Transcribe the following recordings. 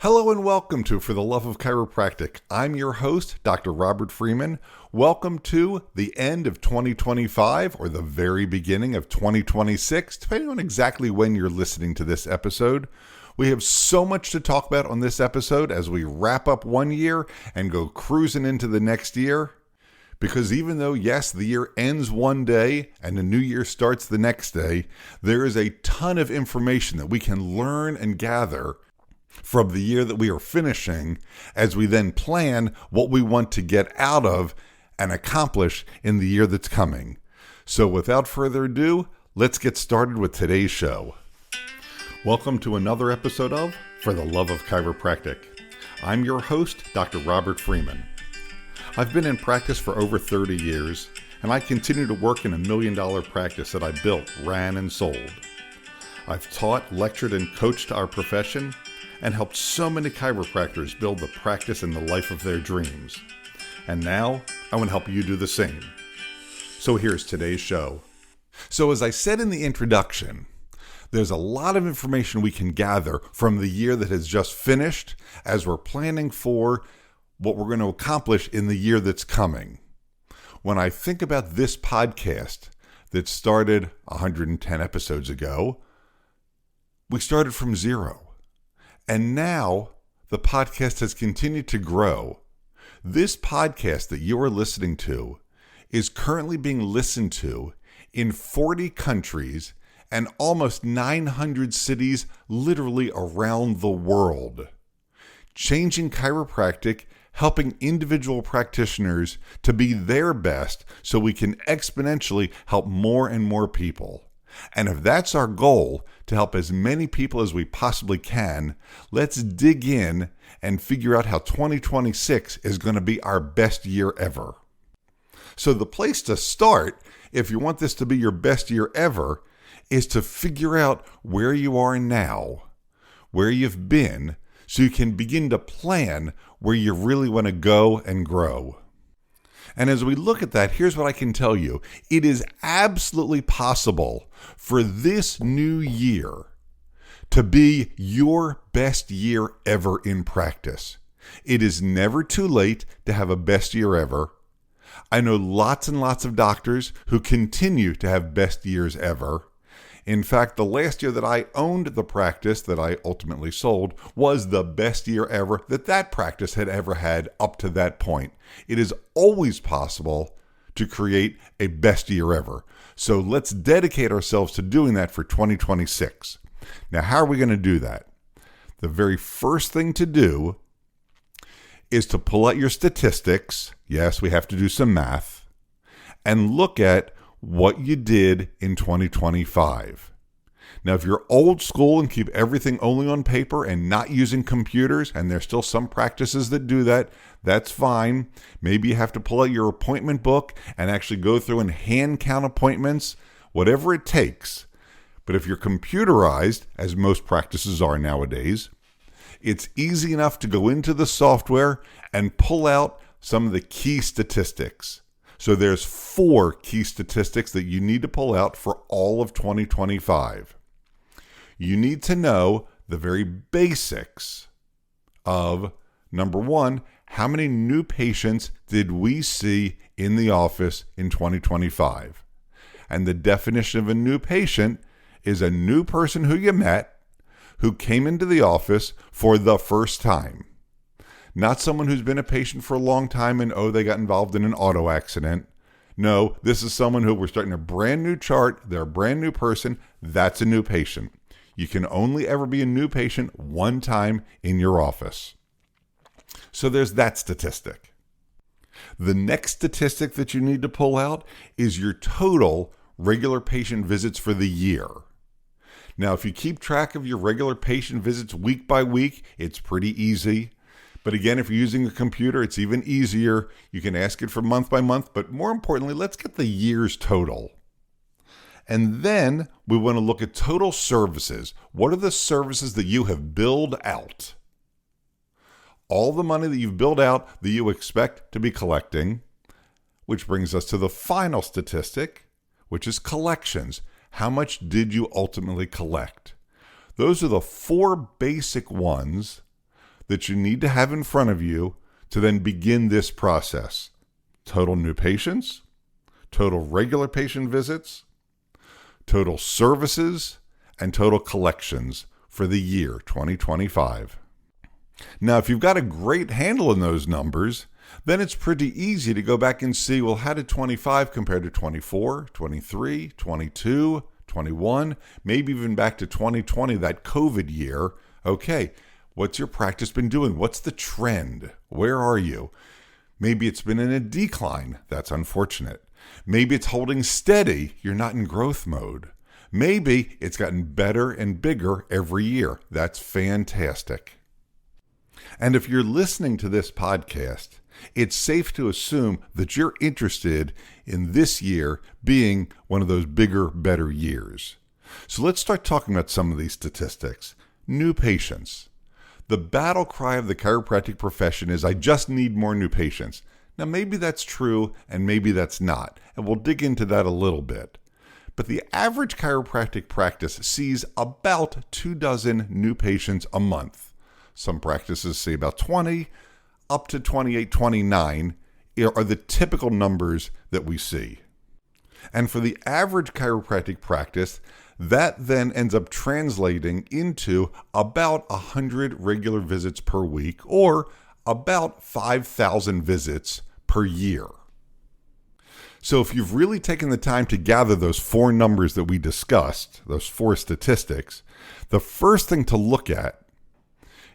Hello and welcome to For the Love of Chiropractic. I'm your host, Dr. Robert Freeman. Welcome to the end of 2025 or the very beginning of 2026, depending on exactly when you're listening to this episode. We have so much to talk about on this episode as we wrap up one year and go cruising into the next year. Because even though, yes, the year ends one day and the new year starts the next day, there is a ton of information that we can learn and gather from the year that we are finishing as we then plan what we want to get out of and accomplish in the year that's coming. So without further ado, let's get started with today's show. Welcome to another episode of For the Love of Chiropractic. I'm your host, Dr. Robert Freeman. I've been in practice for over 30 years, and I continue to work in $1 million practice that I built, ran, and sold. I've taught, lectured, and coached our profession and helped so many chiropractors build the practice and the life of their dreams. And now, I want to help you do the same. So here's today's show. So as I said in the introduction, there's a lot of information we can gather from the year that has just finished as we're planning for what we're going to accomplish in the year that's coming. When I think about this podcast that started 110 episodes ago, we started from zero. And now the podcast has continued to grow. This podcast that you are listening to is currently being listened to in 40 countries and almost 900 cities literally around the world. Changing chiropractic, helping individual practitioners to be their best so we can exponentially help more and more people. And if that's our goal, to help as many people as we possibly can, let's dig in and figure out how 2026 is going to be our best year ever. So the place to start, if you want this to be your best year ever, is to figure out where you are now, where you've been, so you can begin to plan where you really want to go and grow. And as we look at that, here's what I can tell you. It is absolutely possible for this new year to be your best year ever in practice. It is never too late to have a best year ever. I know lots and lots of doctors who continue to have best years ever. In fact, the last year that I owned the practice that I ultimately sold was the best year ever that practice had ever had up to that point. It is always possible to create a best year ever. So let's dedicate ourselves to doing that for 2026. Now, how are we going to do that? The very first thing to do is to pull out your statistics. Yes, we have to do some math and look at what you did in 2025. Now, if you're old school and keep everything only on paper and not using computers, and there's still some practices that do that, that's fine. Maybe you have to pull out your appointment book and actually go through and hand count appointments, whatever it takes. But if you're computerized, as most practices are nowadays, it's easy enough to go into the software and pull out some of the key statistics. So there's 4 key statistics that you need to pull out for all of 2025. You need to know the very basics of, number 1, how many new patients did we see in the office in 2025? And the definition of a new patient is a new person who you met who came into the office for the first time. Not someone who's been a patient for a long time and, they got involved in an auto accident. No, this is someone who we're starting a brand new chart. They're a brand new person. That's a new patient. You can only ever be a new patient one time in your office. So there's that statistic. The next statistic that you need to pull out is your total regular patient visits for the year. Now, if you keep track of your regular patient visits week by week, it's pretty easy. But again, if you're using a computer, it's even easier. You can ask it for month by month, but more importantly, let's get the year's total. And then we want to look at total services. What are the services that you have billed out? All the money that you've billed out that you expect to be collecting, which brings us to the final statistic, which is collections. How much did you ultimately collect? Those are the 4 basic ones that you need to have in front of you to then begin this process. Total new patients, total regular patient visits, total services, and total collections for the year 2025. Now, if you've got a great handle on those numbers, then it's pretty easy to go back and see, well, how did 25 compare to 24, 23, 22, 21, maybe even back to 2020, that COVID year. Okay, what's your practice been doing? What's the trend? Where are you? Maybe it's been in a decline. That's unfortunate. Maybe it's holding steady. You're not in growth mode. Maybe it's gotten better and bigger every year. That's fantastic. And if you're listening to this podcast, it's safe to assume that you're interested in this year being one of those bigger, better years. So let's start talking about some of these statistics. New patients. The battle cry of the chiropractic profession is, I just need more new patients. Now, maybe that's true and maybe that's not, and we'll dig into that a little bit. But the average chiropractic practice sees about 24 new patients a month. Some practices see about 20, up to 28, 29 are the typical numbers that we see. And for the average chiropractic practice, that then ends up translating into about 100 regular visits per week, or about 5,000 visits per year. So if you've really taken the time to gather those four numbers that we discussed, those four statistics, the first thing to look at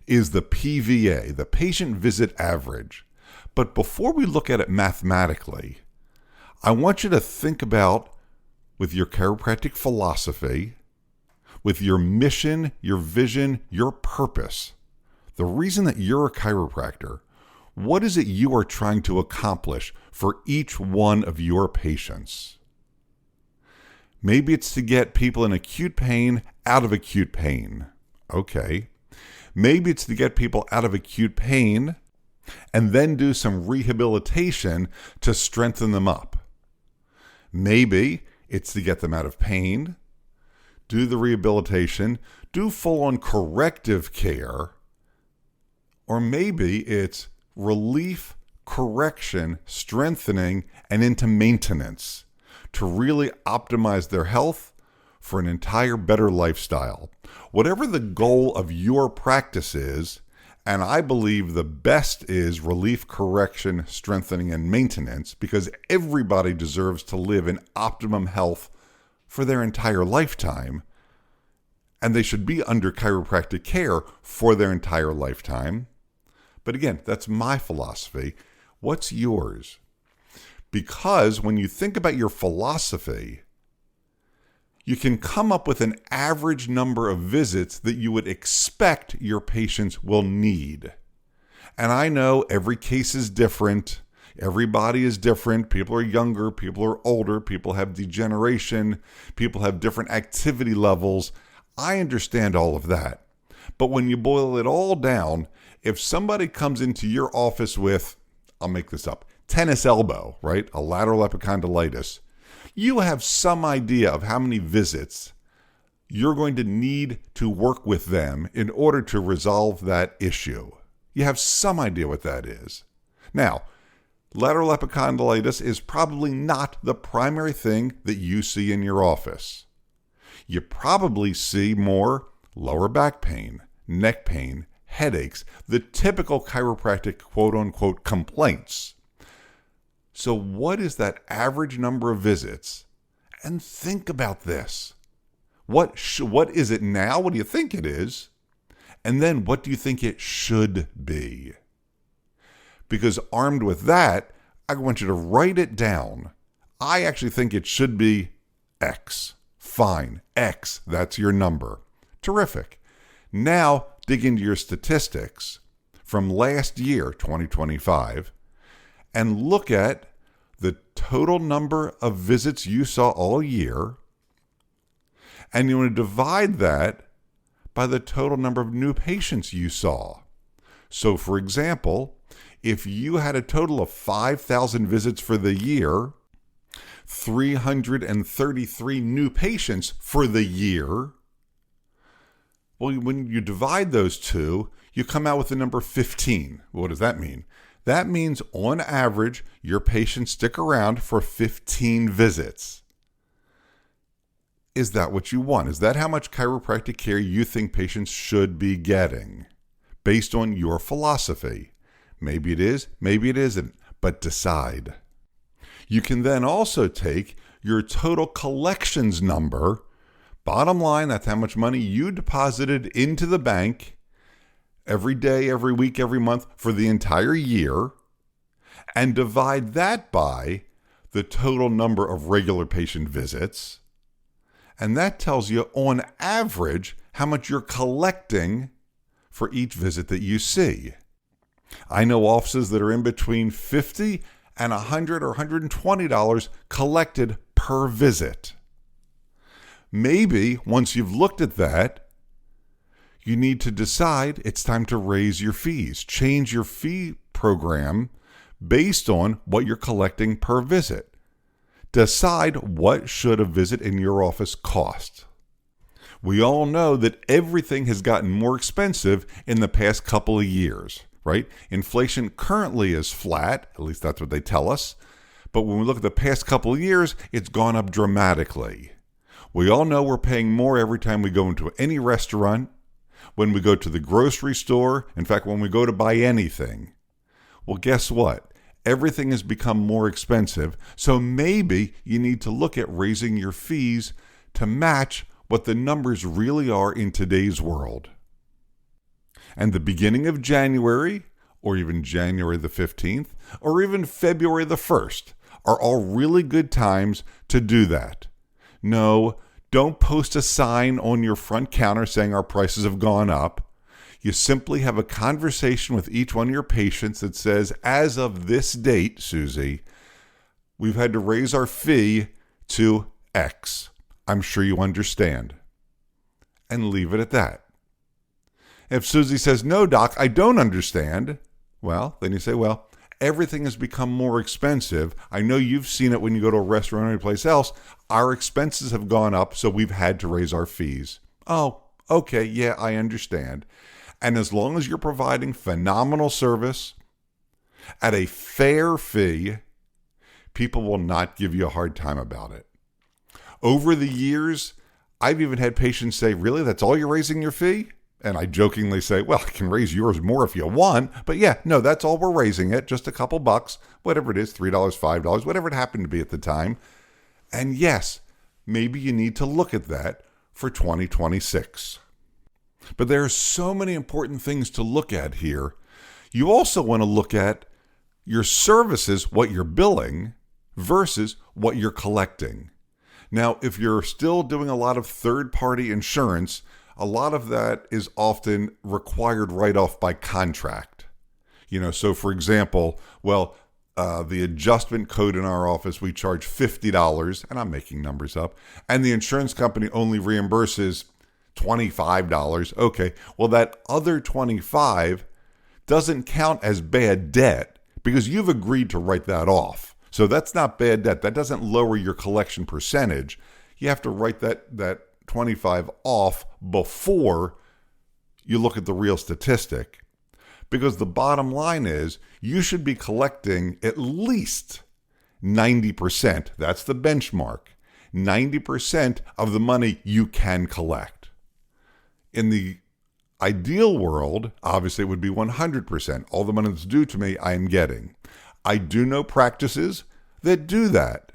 is the PVA, the patient visit average. But before we look at it mathematically, I want you to think about, with your chiropractic philosophy, with your mission, your vision, your purpose, the reason that you're a chiropractor, what is it you are trying to accomplish for each one of your patients? Maybe it's to get people in acute pain out of acute pain. Okay. Maybe it's to get people out of acute pain and then do some rehabilitation to strengthen them up. Maybe it's to get them out of pain, do the rehabilitation, do full-on corrective care, or maybe it's relief, correction, strengthening, and into maintenance to really optimize their health for an entire better lifestyle. Whatever the goal of your practice is, and I believe the best is relief, correction, strengthening, and maintenance, because everybody deserves to live in optimum health for their entire lifetime, and they should be under chiropractic care for their entire lifetime. But again, that's my philosophy. What's yours? Because when you think about your philosophy, you can come up with an average number of visits that you would expect your patients will need. And I know every case is different. Everybody is different. People are younger. People are older. People have degeneration. People have different activity levels. I understand all of that. But when you boil it all down, if somebody comes into your office with, I'll make this up, tennis elbow, right? A lateral epicondylitis, you have some idea of how many visits you're going to need to work with them in order to resolve that issue. You have some idea what that is. Now, lateral epicondylitis is probably not the primary thing that you see in your office. You probably see more lower back pain, neck pain, headaches, the typical chiropractic quote-unquote complaints. So what is that average number of visits? And think about this. What is it now? What do you think it is? And then what do you think it should be? Because armed with that, I want you to write it down. I actually think it should be X. Fine. X, that's your number. Terrific. Now dig into your statistics from last year, 2025, and look at the total number of visits you saw all year, and you want to divide that by the total number of new patients you saw. So, for example, if you had a total of 5,000 visits for the year, 333 new patients for the year, well, when you divide those two, you come out with the number 15. What does that mean? That means on average, your patients stick around for 15 visits. Is that what you want? Is that how much chiropractic care you think patients should be getting based on your philosophy? Maybe it is, maybe it isn't, but decide. You can then also take your total collections number. Bottom line, that's how much money you deposited into the bank every day, every week, every month for the entire year, and divide that by the total number of regular patient visits. And that tells you on average how much you're collecting for each visit that you see. I know offices that are in between $50 and $100 or $120 collected per visit. Maybe once you've looked at that, you need to decide it's time to raise your fees, change your fee program based on what you're collecting per visit. Decide what should a visit in your office cost. We all know that everything has gotten more expensive in the past couple of years, right? Inflation currently is flat, at least that's what they tell us. But when we look at the past couple of years, it's gone up dramatically. We all know we're paying more every time we go into any restaurant, when we go to the grocery store, in fact, when we go to buy anything. Well, guess what? Everything has become more expensive, so maybe you need to look at raising your fees to match what the numbers really are in today's world. And the beginning of January, or even January the 15th, or even February the 1st, are all really good times to do that. No, don't post a sign on your front counter saying our prices have gone up. You simply have a conversation with each one of your patients that says, as of this date, Susie, we've had to raise our fee to X. I'm sure you understand. And leave it at that. If Susie says, no, doc, I don't understand, well, then you say, well, everything has become more expensive. I know you've seen it when you go to a restaurant or any place else. Our expenses have gone up, so we've had to raise our fees. Oh, okay, yeah, I understand. And as long as you're providing phenomenal service at a fair fee, people will not give you a hard time about it. Over the years, I've even had patients say, really, that's all you're raising your fee? And I jokingly say, well, I can raise yours more if you want. But yeah, no, that's all we're raising it. Just a couple bucks, whatever it is, $3, $5, whatever it happened to be at the time. And yes, maybe you need to look at that for 2026. But there are so many important things to look at here. You also want to look at your services, what you're billing, versus what you're collecting. Now, if you're still doing a lot of third-party insurance, a lot of that is often required right off by contract. So for example, the adjustment code in our office, we charge $50, and I'm making numbers up, and the insurance company only reimburses $25. Okay, well, that other $25 doesn't count as bad debt because you've agreed to write that off. So that's not bad debt. That doesn't lower your collection percentage. You have to write that 25 off before you look at the real statistic. Because the bottom line is you should be collecting at least 90%. That's the benchmark. 90% of the money you can collect. In the ideal world, obviously it would be 100%. All the money that's due to me, I am getting. I do know practices that do that.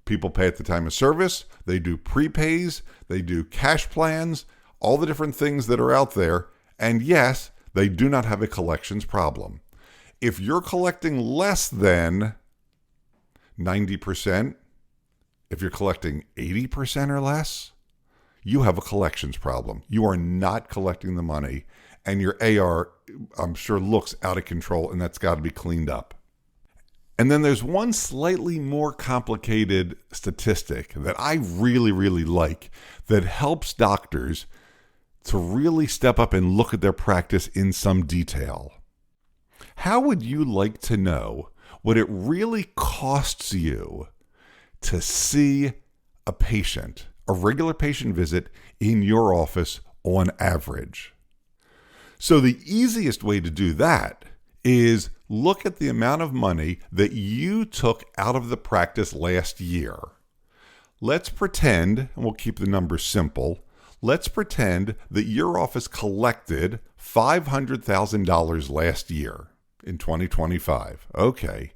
People pay at the time of service. They do prepays. They do cash plans, all the different things that are out there. And yes, they do not have a collections problem. If you're collecting less than 90%, if you're collecting 80% or less, you have a collections problem. You are not collecting the money, and your AR, I'm sure, looks out of control, and that's got to be cleaned up. And then there's one slightly more complicated statistic that I really, really like that helps doctors to really step up and look at their practice in some detail. How would you like to know what it really costs you to see a patient, a regular patient visit in your office on average? So the easiest way to do that is look at the amount of money that you took out of the practice last year. Let's pretend, and we'll keep the numbers simple, let's pretend that your office collected $500,000 last year in 2025. Okay.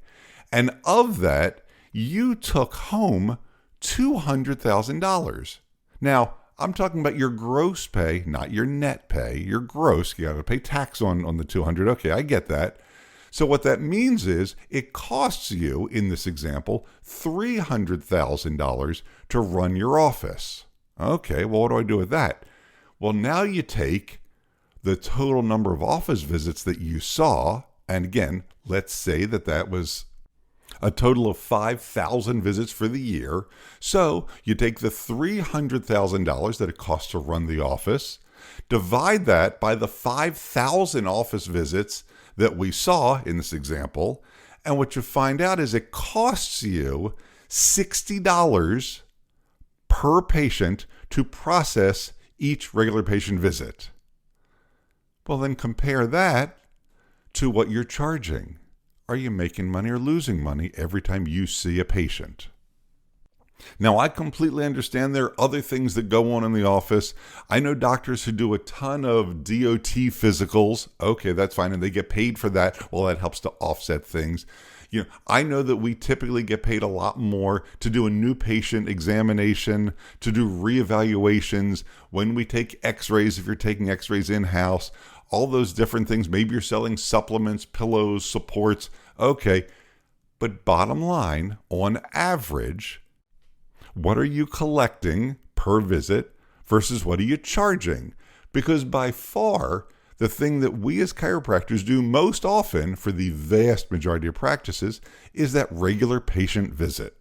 And of that, you took home $200,000. Now, I'm talking about your gross pay, not your net pay. Your gross, you got to pay tax on the 200. Okay, I get that. So what that means is it costs you, in this example, $300,000 to run your office. Okay, well, what do I do with that? Well, now you take the total number of office visits that you saw, and again, let's say that was a total of 5,000 visits for the year. So you take the $300,000 that it costs to run the office, divide that by the 5,000 office visits that we saw in this example, and what you find out is it costs you $60 per patient to process each regular patient visit. Well, then compare that to what you're charging. Are you making money or losing money every time you see a patient? Now, I completely understand there are other things that go on in the office. I know doctors who do a ton of DOT physicals. Okay, that's fine, and they get paid for that. Well, that helps to offset things. I know that we typically get paid a lot more to do a new patient examination, to do reevaluations, when we take x-rays, if you're taking x-rays in-house, all those different things. Maybe you're selling supplements, pillows, supports. Okay, but bottom line, on average, what are you collecting per visit versus what are you charging? Because by far, the thing that we as chiropractors do most often for the vast majority of practices is that regular patient visit.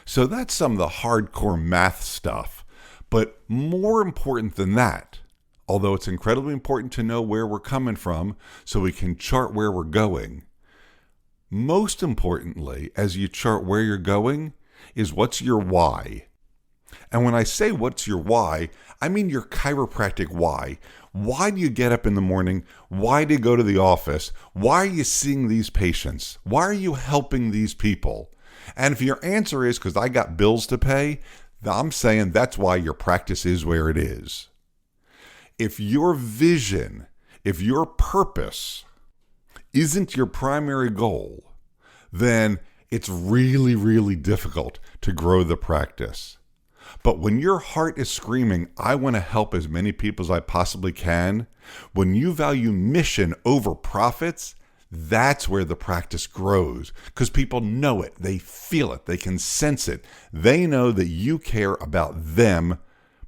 So that's some of the hardcore math stuff. But more important than that, although it's incredibly important to know where we're coming from so we can chart where we're going, most importantly, as you chart where you're going, is what's your why. And when I say what's your why, I mean your chiropractic why. Why do you get up in the morning? Why do you go to the office? Why are you seeing these patients? Why are you helping these people? And if your answer is because I got bills to pay, I'm saying that's why your practice is where it is. If your vision, if your purpose isn't your primary goal, then it's really, really difficult to grow the practice. But when your heart is screaming, I want to help as many people as I possibly can, when you value mission over profits, that's where the practice grows, because people know it, they feel it, they can sense it. They know that you care about them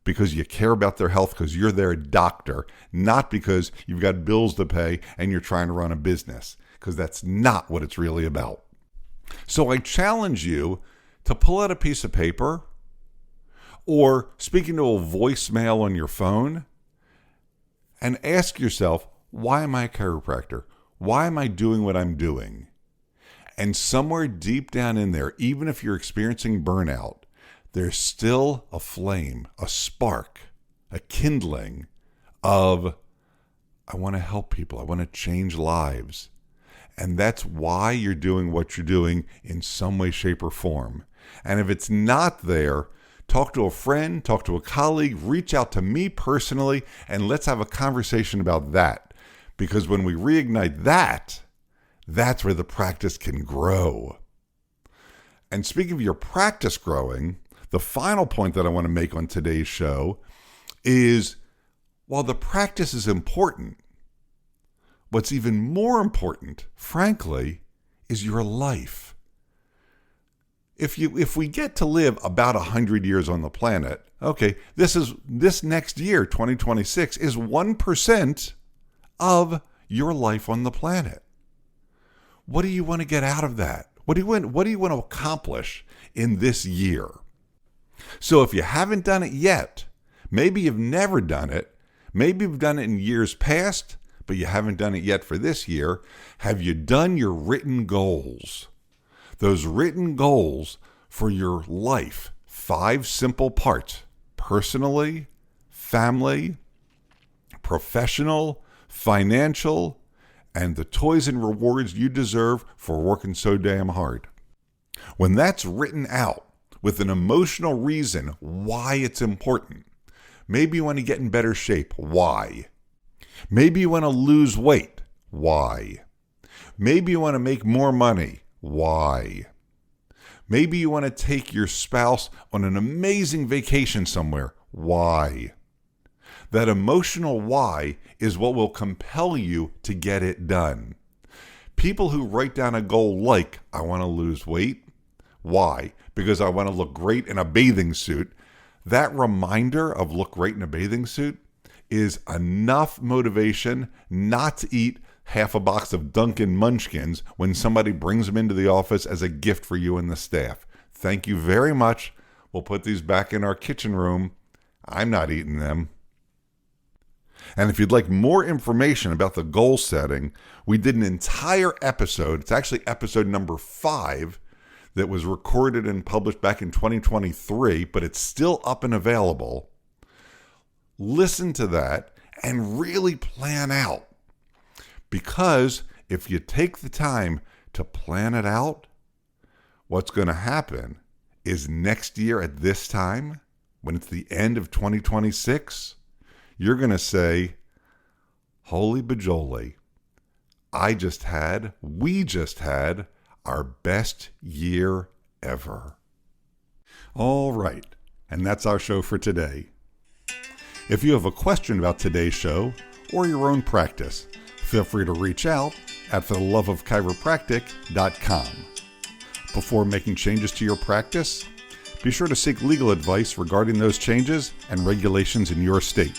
because you care about their health, because you're their doctor, not because you've got bills to pay and you're trying to run a business, because that's not what it's really about. So I challenge you to pull out a piece of paper or speaking to a voicemail on your phone and ask yourself, why am I a chiropractor? Why am I doing what I'm doing? And somewhere deep down in there, even if you're experiencing burnout, there's still a flame, a spark, a kindling of, I want to help people. I want to change lives. And that's why you're doing what you're doing in some way, shape, or form. And if it's not there, talk to a friend, talk to a colleague, reach out to me personally, and let's have a conversation about that. Because when we reignite that, that's where the practice can grow. And speaking of your practice growing, the final point that I want to make on today's show is, while the practice is important, what's even more important, frankly, is your life. If we get to live about 100 years on the planet, okay, this next year, 2026, is 1% of your life on the planet. What do you want to get out of that? What do you want to accomplish in this year? So if you haven't done it yet, maybe you've never done it, maybe you've done it in years past, but you haven't done it yet for this year, have you done your written goals? Those written goals for your life, 5 simple parts: personally, family, professional, financial, and the toys and rewards you deserve for working so damn hard. When that's written out with an emotional reason why it's important, maybe you want to get in better shape. Why? Maybe you want to lose weight. Why? Maybe you want to make more money. Why? Maybe you want to take your spouse on an amazing vacation somewhere. Why? That emotional why is what will compel you to get it done. People who write down a goal like, I want to lose weight. Why? Because I want to look great in a bathing suit. That reminder of look great in a bathing suit is enough motivation not to eat half a box of Dunkin' Munchkins when somebody brings them into the office as a gift for you and the staff. Thank you very much. We'll put these back in our kitchen room. I'm not eating them. And if you'd like more information about the goal setting, we did an entire episode. It's actually episode number 5 that was recorded and published back in 2023, but it's still up and available. Listen to that and really plan out. Because if you take the time to plan it out, what's going to happen is next year at this time, when it's the end of 2026, you're going to say, holy bajoli, we just had our best year ever. All right, and that's our show for today. If you have a question about today's show or your own practice, feel free to reach out at theloveofchiropractic.com. Before making changes to your practice, be sure to seek legal advice regarding those changes and regulations in your state.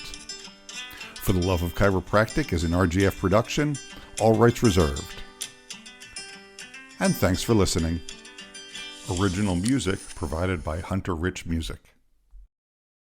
For the Love of Chiropractic is an RGF production, all rights reserved. And thanks for listening. Original music provided by Hunter Rich Music.